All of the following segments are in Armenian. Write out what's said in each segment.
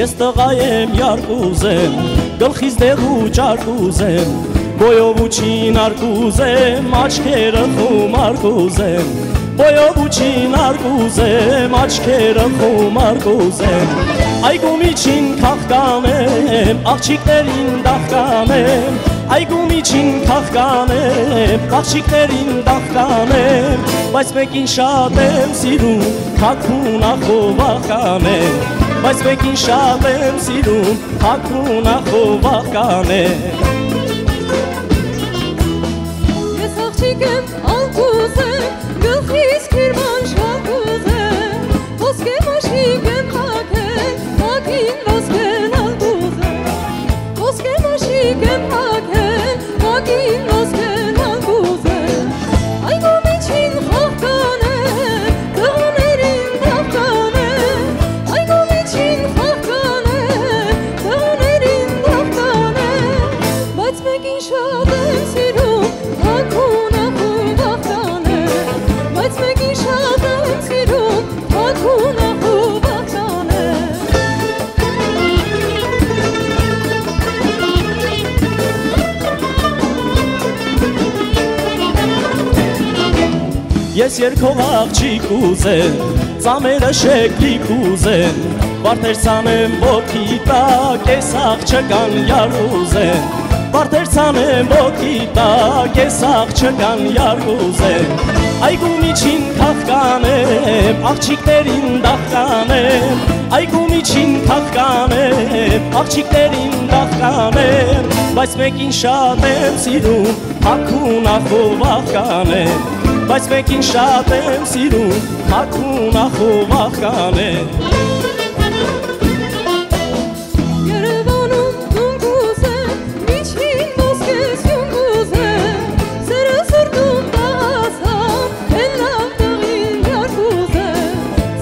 Ես տղա եմ յարկուզեմ, գլխից դեղու ճարկուզեմ, Բոյով ու չինարկուզեմ, աչքերը խումարկուզեմ, Բոյով ու չինարկուզեմ, աչքերը խումարկուզեմ, Այգու միջին քաղկանեմ, աղջիկներին դաղկանեմ, Այգու միջին քաղկանեմ, աղջիկներին դաղկանեմ, Բայց մեկին շատ եմ սիրում, թաքուն ախով աղկանեմ, Բայց մեկին շատ եմ սիրում, թաքուն ախով աղկանեմ։ Ես աղջիկ եմ ալկուզեմ, գլխիս քիրման շակուզեմ, ոսկե մաշիկ եմ հագել, հագին ոսկեն ալկուզեմ, ոսկե մաշիկ եմ հագել, հագին ոսկեն ալկուզեմ, այգու միջին խաղկանեմ, տղաներին դաղկանեմ, այգու միջին խաղկանեմ, տղաներին դաղկանեմ, բայց մեկին շատ եմ սիրում, թաքուն ախով աղկանեմ, բայց մեկին շատ եմ սիրում, թաքուն ախով աղկանեմ։ Ես երկով աղջիկ ուզեմ, ծամերը շեկլիկ ուզեմ, Վարդեր ցանեմ ոտքի տակ, ես աղջկան յար ուզեմ, Վարդեր ցանեմ ոտքի տակ, ես աղջկան յար ուզեմ, Այգու միջին քաղկանեմ, աղջիկներին դաղկանեմ, Այգու միջին քաղկանեմ, աղջիկներին դաղկանեմ, Բայց մեկին շատ եմ սիրում, թաքուն ախով աղկանեմ, Բայց մեկին շատ եմ սիրում, թաքուն ախով աղկանեմ։ Երևանում տուն կուզեմ, միջին ոսկես յուն կուզեմ, Սերը սրտում տահասան, են լավ տղին յար կուզեմ,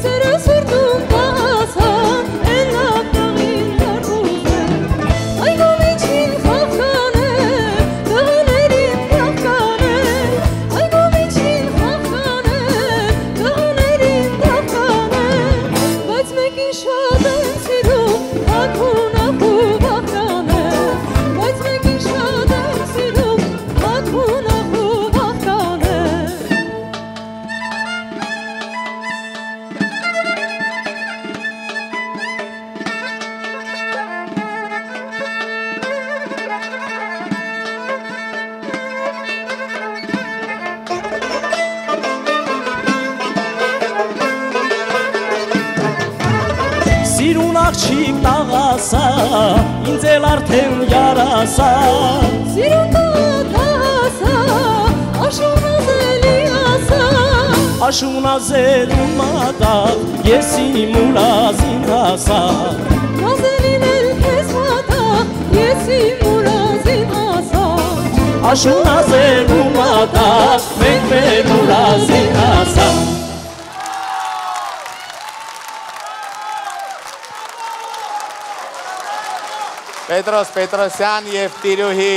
Սերը սրտում տահասան, են լավ տղին յար կուզեմ, Այգու միջին խաղկանեմ, տղաներին դաղկանեմ, Այգու միջին խաղկանեմ, տղաներին դաղկանեմ, Բայց մեկին շատ եմ սիրում, թաքուն ախով աղկանեմ, Բայց մեկին շատ եմ սիրում, թաքուն ախով աղկանեմ։ Սիրուն աղջիկ տաղասա, ինձ էլ արդեն յարասա, Սիրուն տահասա, աշունազելի ասա, Աշունազել ու մատաղ, ես իմ ուրազին հասա, Նազելին էլ քեզ մատաղ, ես իմ ուրազին ասա, Աշունազել ու մատաղ, մենք մեր ուրազին հասա։ Պետրոս Պետրոսյան և Տիրուհի